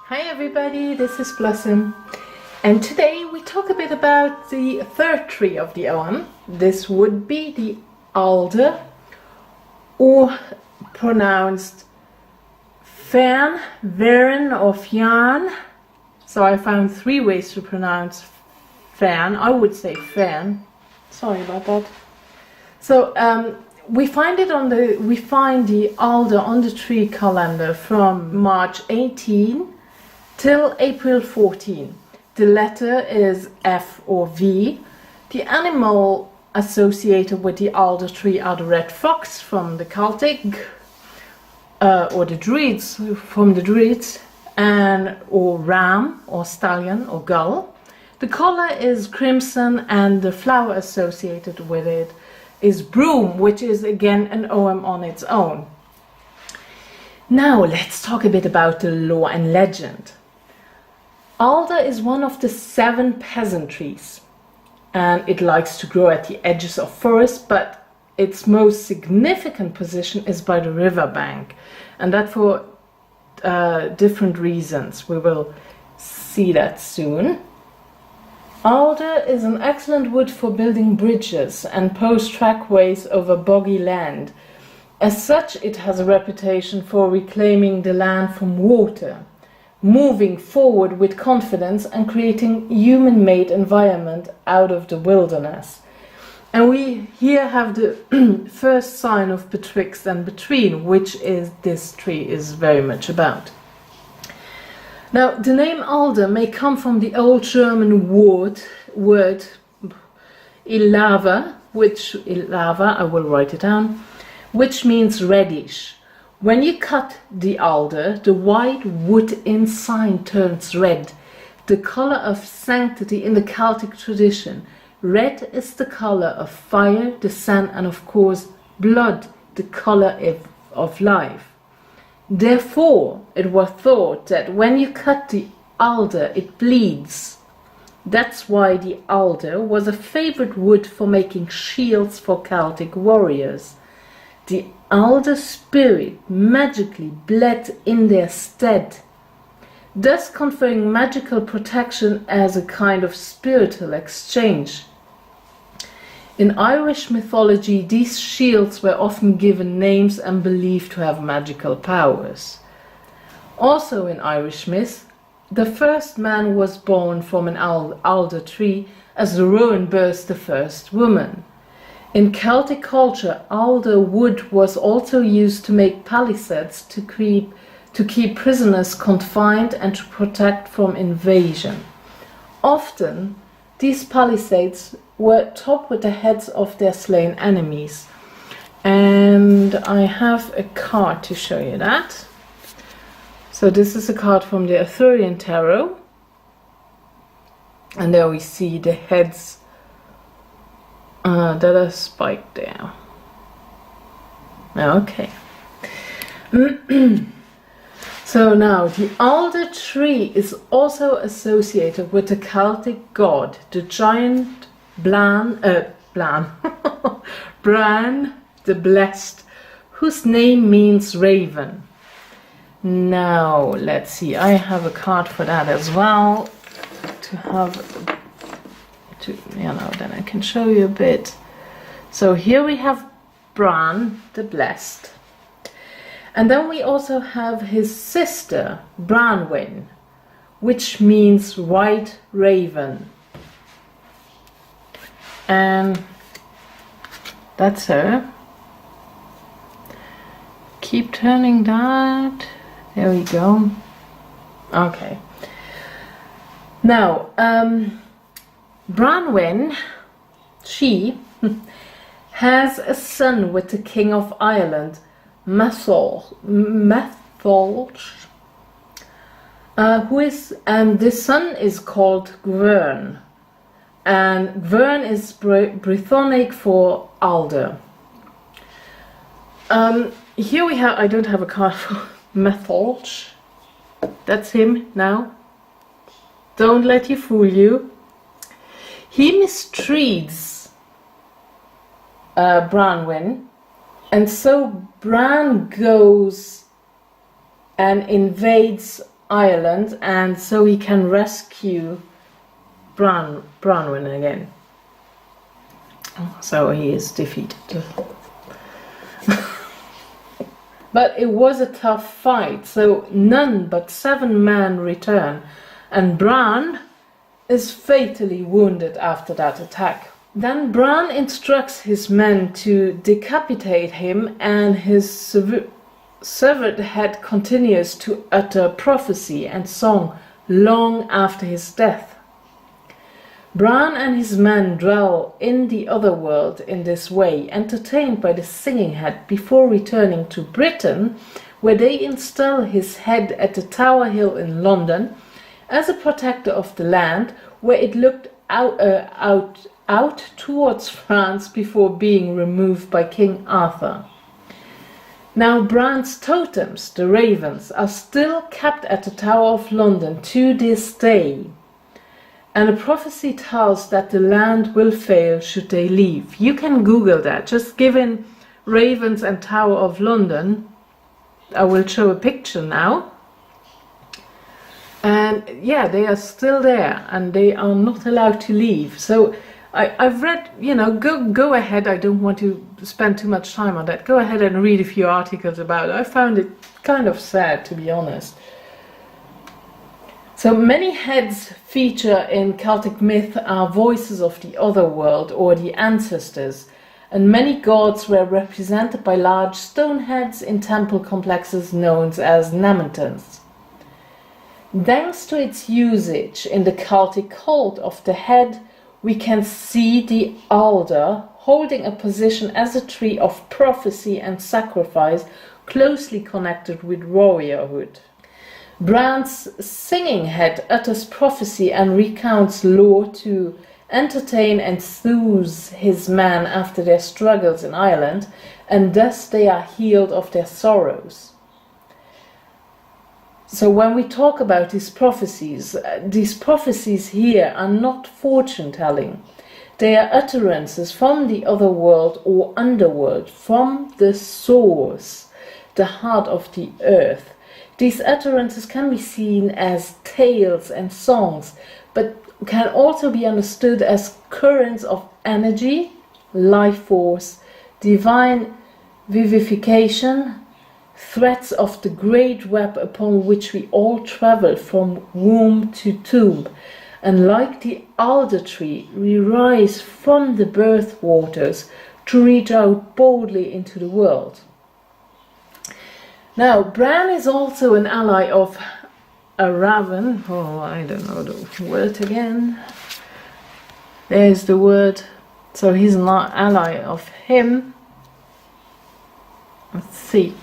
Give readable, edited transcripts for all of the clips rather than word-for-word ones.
Hi everybody, this is Blossom, and today we talk a bit about the third tree of the Ogham. This would be the Alder, or pronounced Fearn, Fearn or Fearn. So I found three ways to pronounce Fearn. I would say Fearn. Sorry about that. So we find the alder on the tree calendar from March 18 till April 14. The letter is F or V. The animal associated with the alder tree are the red fox from the Celtic, or the Druids from the Druids, or ram or stallion or gull. The color is crimson, and the flower associated with it is broom, which is again an Ogham on its own. Now let's talk a bit about the lore and legend. Alder is one of the 7 peasant trees, and it likes to grow at the edges of forests, but its most significant position is by the riverbank, and that for different reasons. We will see that soon. Alder is an excellent wood for building bridges and post trackways over boggy land. As such, it has a reputation for reclaiming the land from water, moving forward with confidence, and creating human-made environment out of the wilderness. And we here have the first sign of betwixt and between, which is this tree is very much about. Now, the name alder may come from the old German word illava, I will write it down, which means reddish. When you cut the alder, the white wood inside turns red, the color of sanctity in the Celtic tradition. Red is the color of fire, the sun, and of course blood, the color of life. Therefore, it was thought that when you cut the alder, it bleeds. That's why the alder was a favorite wood for making shields for Celtic warriors. The alder spirit magically bled in their stead, thus conferring magical protection as a kind of spiritual exchange. In Irish mythology, these shields were often given names and believed to have magical powers. Also in Irish myth, the first man was born from an alder tree, as the rowan births the first woman. In Celtic culture, alder wood was also used to make palisades to keep prisoners confined and to protect from invasion. Often, these palisades were topped with the heads of their slain enemies. And I have a card to show you that. So this is a card from the Arthurian Tarot. And there we see the heads that are spiked there. Okay. So now, the alder tree is also associated with the Celtic god, the giant Bran the Blessed, whose name means raven. Now, let's see, I have a card for that as well, then I can show you a bit. So here we have Bran the Blessed. And then we also have his sister, Branwen, which means white raven. And that's her. Keep turning that. There we go. Okay. Now, Branwen, she has a son with the King of Ireland, Matholch, this son is called Fearn, and Fearn is Brythonic for alder. Here we have, I don't have a card for Matholch. That's him now. Don't let you fool you. He mistreats Branwen, and so Bran goes and invades Ireland, and so he can rescue Branwen again. So he is defeated. But it was a tough fight, so none but 7 men return, and Bran is fatally wounded after that attack. Then Bran instructs his men to decapitate him, and his severed head continues to utter prophecy and song long after his death. Bran and his men dwell in the otherworld in this way, entertained by the singing head, before returning to Britain, where they install his head at the Tower Hill in London as a protector of the land, where it looked out towards France before being removed by King Arthur. Now Bran's totems, the ravens, are still kept at the Tower of London to this day. And a prophecy tells that the land will fail should they leave. You can Google that. Just give in ravens and Tower of London. I will show a picture now. And yeah, they are still there and they are not allowed to leave. So I've read, go ahead. I don't want to spend too much time on that. Go ahead and read a few articles about it. I found it kind of sad, to be honest. So many heads feature in Celtic myth are voices of the otherworld or the ancestors, and many gods were represented by large stone heads in temple complexes known as nemetons. Thanks to its usage in the Celtic cult of the head, we can see the Alder holding a position as a tree of prophecy and sacrifice closely connected with warriorhood. Bran's singing head utters prophecy and recounts lore to entertain and soothe his men after their struggles in Ireland, and thus they are healed of their sorrows. So when we talk about these prophecies here are not fortune-telling. They are utterances from the other world or underworld, from the source, the heart of the earth. These utterances can be seen as tales and songs, but can also be understood as currents of energy, life force, divine vivification, threads of the great web upon which we all travel from womb to tomb, and like the alder tree, we rise from the birth waters to reach out boldly into the world. Now, Bran is also an ally of a raven. Oh, I don't know the word again. There's the word. So he's an ally of him. Let's see.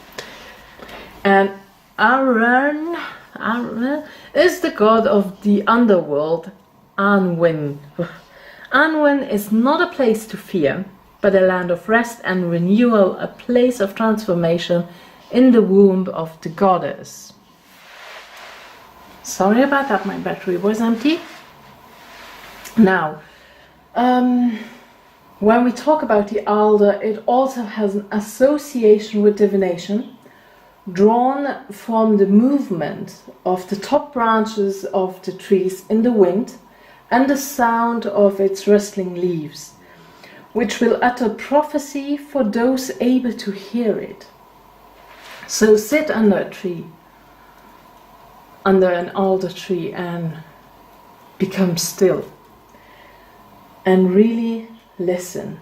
And Annwn is the god of the underworld, Annwn. Annwn is not a place to fear, but a land of rest and renewal, a place of transformation in the womb of the goddess. Sorry about that, my battery was empty. Now, when we talk about the Alder, it also has an association with divination, drawn from the movement of the top branches of the trees in the wind and the sound of its rustling leaves, which will utter prophecy for those able to hear it. So sit under a tree, under an alder tree, and become still. And really listen.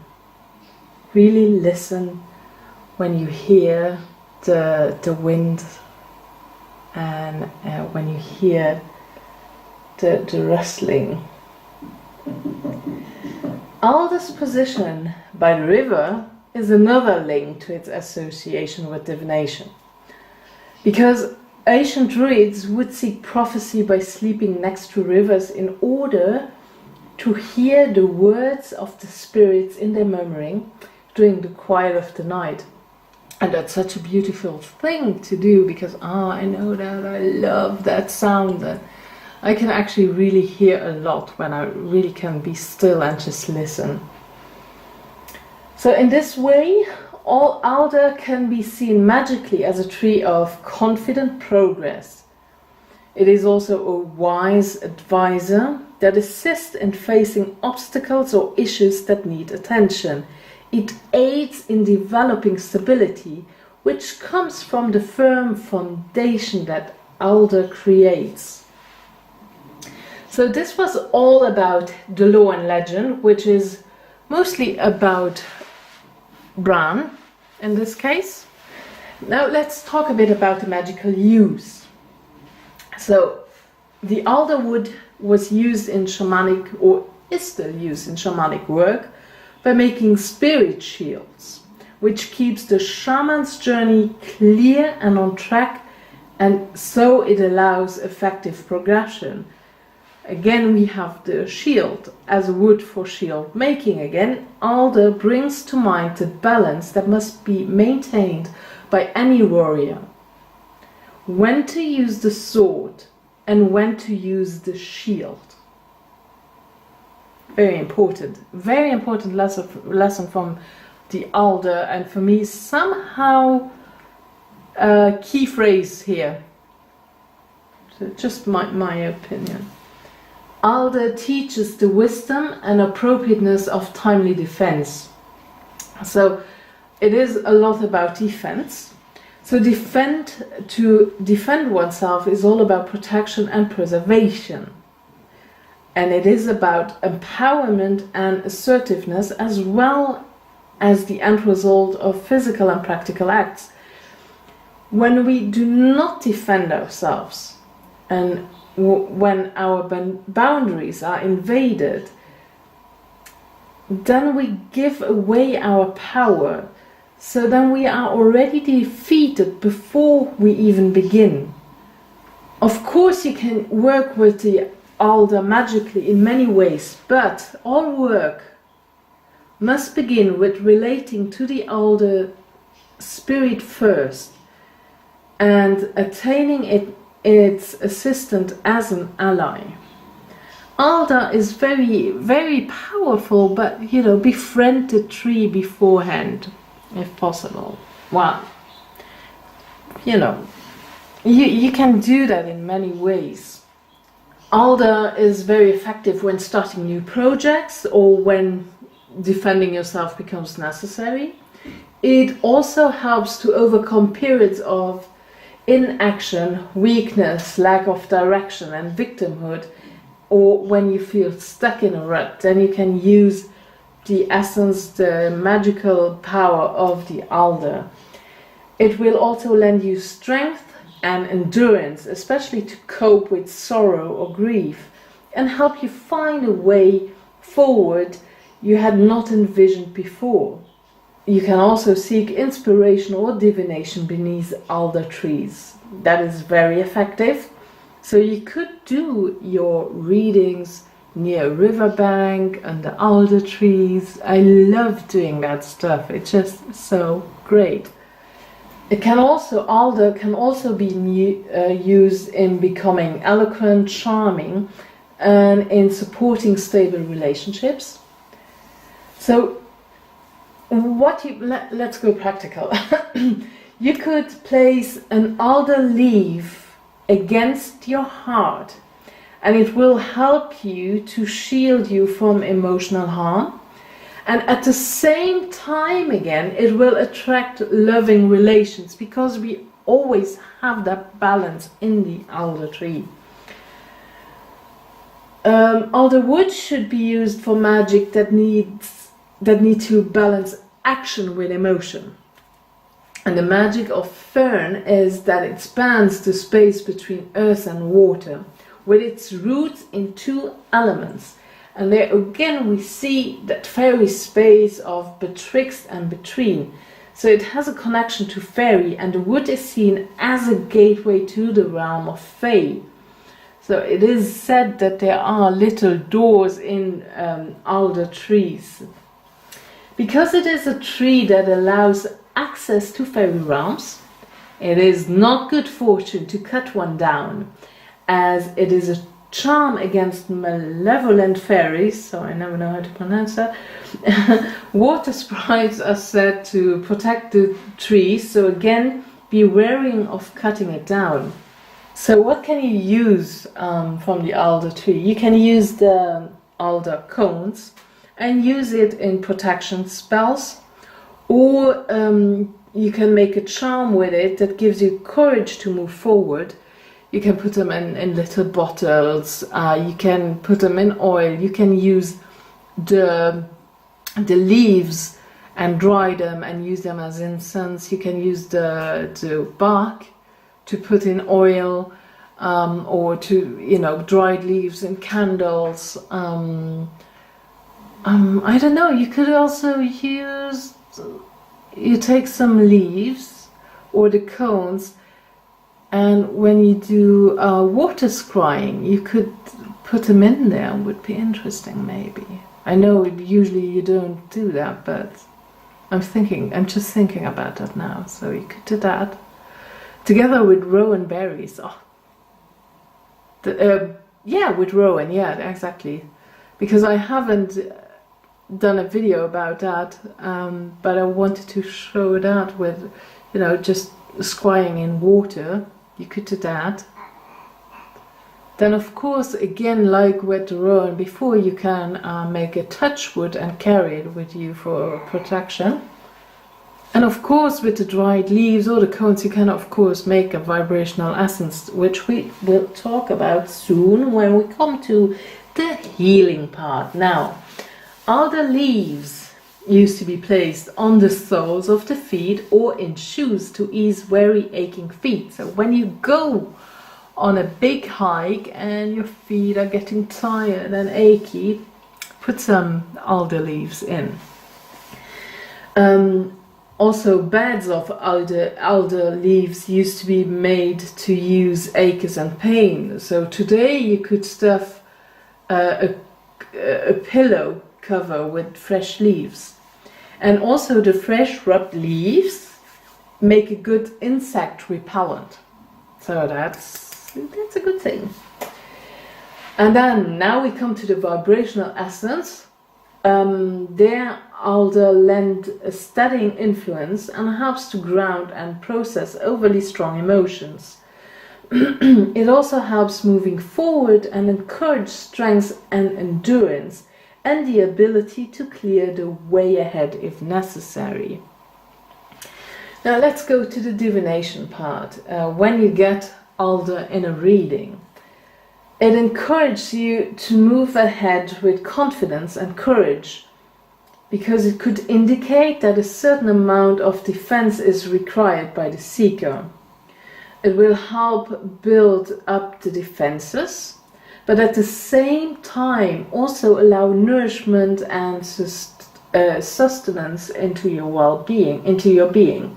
Really listen when you hear the wind and when you hear the rustling. Alder's position by the river is another link to its association with divination. Because ancient druids would seek prophecy by sleeping next to rivers in order to hear the words of the spirits in their murmuring during the quiet of the night. And that's such a beautiful thing to do, because I know that I love that sound. And I can actually really hear a lot when I really can be still and just listen. So in this way, all Alder can be seen magically as a tree of confident progress. It is also a wise advisor that assists in facing obstacles or issues that need attention. It aids in developing stability, which comes from the firm foundation that Alder creates. So this was all about the law and legend, which is mostly about Bran in this case. Now let's talk a bit about the magical use. So the alder wood was used in shamanic, or is still used in shamanic work, by making spirit shields, which keeps the shaman's journey clear and on track, and so it allows effective progression. Again, we have the shield as wood for shield making. Again, Alder brings to mind the balance that must be maintained by any warrior. When to use the sword and when to use the shield. Very important lesson from the Alder, and for me somehow a key phrase here. So just my opinion. Alder teaches the wisdom and appropriateness of timely defense. So it is a lot about defense. So to defend oneself is all about protection and preservation. And it is about empowerment and assertiveness, as well as the end result of physical and practical acts. When we do not defend ourselves, and when our boundaries are invaded, then we give away our power. So then we are already defeated before we even begin. Of course you can work with the Alder magically in many ways, but all work must begin with relating to the Alder spirit first and attaining its assistant as an ally. Alder is very, very powerful, but befriend the tree beforehand, if possible. Well, you can do that in many ways. Alder is very effective when starting new projects or when defending yourself becomes necessary. It also helps to overcome periods of inaction, weakness, lack of direction and victimhood, or when you feel stuck in a rut. Then you can use the essence, the magical power of the Alder. It will also lend you strength and endurance, especially to cope with sorrow or grief, and help you find a way forward you had not envisioned before. You can also seek inspiration or divination beneath alder trees. That is very effective. So you could do your readings near a riverbank, under alder trees. I love doing that stuff. It's just so great. Alder can also be used in becoming eloquent, charming, and in supporting stable relationships. So let's go practical. You could place an alder leaf against your heart, and it will help you to shield you from emotional harm. And at the same time, again, it will attract loving relations, because we always have that balance in the alder tree. Alder wood should be used for magic that need to balance action with emotion. And the magic of Fearn is that it spans the space between earth and water, with its roots in two elements. And there again we see that fairy space of betwixt and between. So it has a connection to fairy, and the wood is seen as a gateway to the realm of fae. So it is said that there are little doors in alder trees. Because it is a tree that allows access to fairy realms, it is not good fortune to cut one down, as it is a charm against malevolent fairies, so I never know how to pronounce that. Water sprites are said to protect the tree, so again, be wary of cutting it down. So what can you use from the alder tree? You can use the alder cones and use it in protection spells, or you can make a charm with it that gives you courage to move forward. You can put them in little bottles, you can put them in oil, you can use the leaves and dry them and use them as incense. You can use the bark to put in oil, or to, dried leaves and candles. I don't know, you could also use, you take some leaves or the cones, and when you do water scrying, you could put them in there. It would be interesting, maybe. I know usually you don't do that, but I'm just thinking about that now. So you could do that together with rowan berries. With rowan, yeah, exactly. Because I haven't done a video about that, but I wanted to show that with, just scrying in water. You could do that. Then of course, again, like with the rowan before, you can make a touchwood and carry it with you for protection. And of course, with the dried leaves or the cones, you can of course make a vibrational essence, which we will talk about soon when we come to the healing part. Now, alder leaves used to be placed on the soles of the feet or in shoes to ease weary, aching feet. So when you go on a big hike and your feet are getting tired and achy, put some alder leaves in. Also, beds of alder leaves used to be made to use aches and pain. So today you could stuff a pillow cover with fresh leaves. And also the fresh rubbed leaves make a good insect repellent. So that's a good thing. And then now we come to the vibrational essence. There alder lend a steadying influence and helps to ground and process overly strong emotions. It also helps moving forward and encourage strength and endurance and the ability to clear the way ahead if necessary. Now let's go to the divination part. When you get alder in a reading, it encourages you to move ahead with confidence and courage, because it could indicate that a certain amount of defense is required by the seeker. It will help build up the defenses, but at the same time also allow nourishment and sustenance into your well-being, into your being.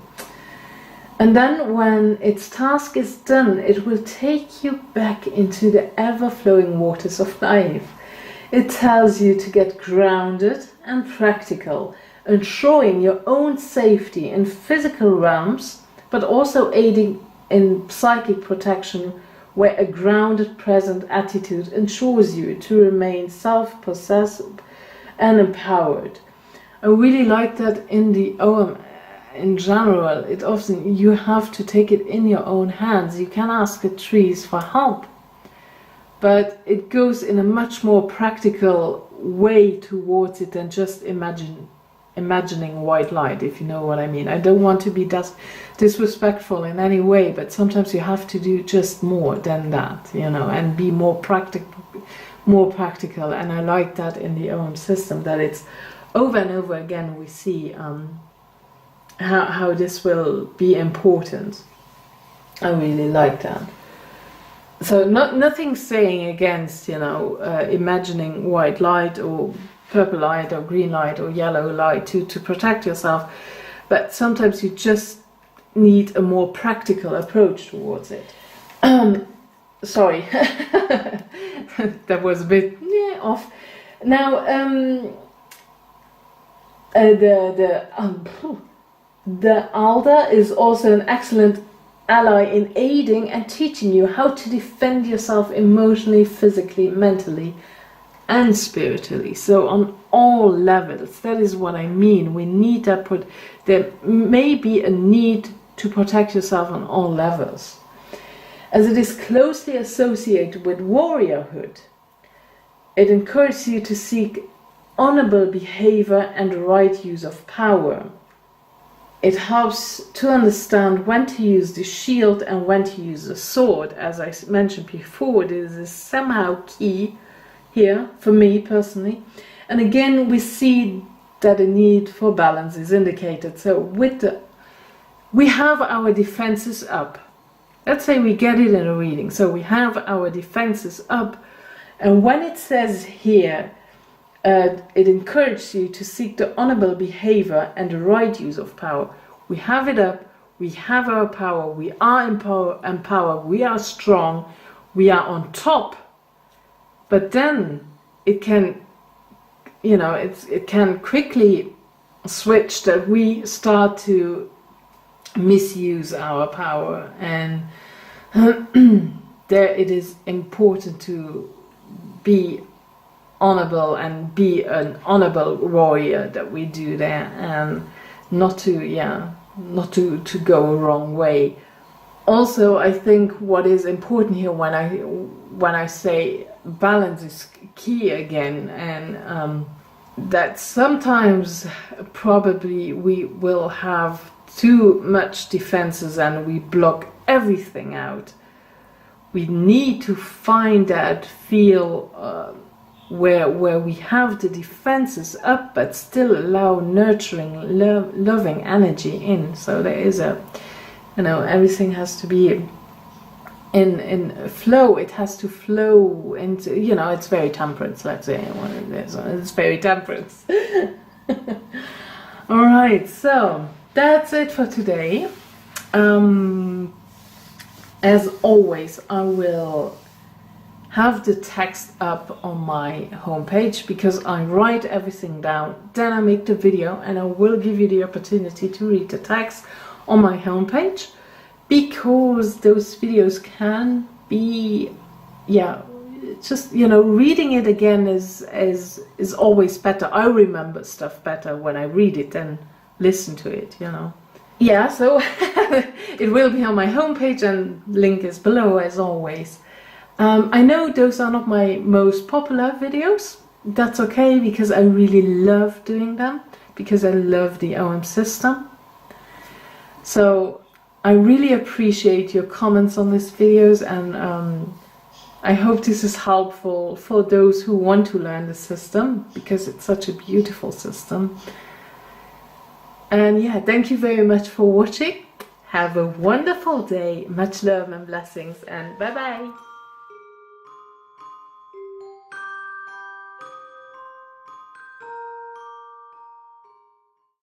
And then when its task is done, it will take you back into the ever-flowing waters of life. It tells you to get grounded and practical, ensuring your own safety in physical realms, but also aiding in psychic protection, where a grounded, present attitude ensures you to remain self-possessed and empowered. I really like that in the Ogham. In general, it often you have to take it in your own hands. You can ask the trees for help, but it goes in a much more practical way towards it than just imagining white light, if you know what I mean. I don't want to be disrespectful in any way, but sometimes you have to do just more than that, and be more practical. And I like that in the Ogham system, that it's over and over again we see how this will be important. I really like that. So nothing saying against, imagining white light or purple light or green light or yellow light to protect yourself, but sometimes you just need a more practical approach towards it. Sorry, that was a bit off. Now, the alder is also an excellent ally in aiding and teaching you how to defend yourself emotionally, physically, mentally, and spiritually. So on all levels, that is what I mean. We need that. There may be a need to protect yourself on all levels. as it is closely associated with warriorhood. It encourages you to seek honorable behavior and the right use of power. It helps to understand when to use the shield and when to use the sword. As I mentioned before, this is somehow key here for me personally. And again, we see that a need for balance is indicated. So we have our defenses up. Let's say we get it in a reading. So we have our defenses up. And when it says here, it encourages you to seek the honorable behavior and the right use of power. We have it up. We have our power. We are empowered. We are strong. We are on top. But then it can, you know, it can quickly switch that we start to misuse our power, and there it is important to be honorable and be an honorable warrior that we do there, and not to go a wrong way. Also, I think what is important here when I say balance is key again, and that sometimes probably we will have too much defenses and we block everything out. We need to find that feel where we have the defenses up but still allow nurturing, loving energy in. So there is a, you know, everything has to be in flow. It has to flow into, you know, it's very temperance, let's say. It's very temperance. All right, so that's it for today. As always, I will have the text up on my homepage because I write everything down. Then I make the video and I will give you the opportunity to read the text on my homepage, because those videos can be, yeah, just, you know, reading it again is always better. I remember stuff better when I read it than listen to it, you know. Yeah, so it will be on my homepage and link is below as always. I know those are not my most popular videos. That's okay, because I really love doing them, because I love the Ogham system. So I really appreciate your comments on these videos, and I hope this is helpful for those who want to learn the system, because it's such a beautiful system. And yeah, thank you very much for watching. Have a wonderful day. Much love and blessings, and bye bye.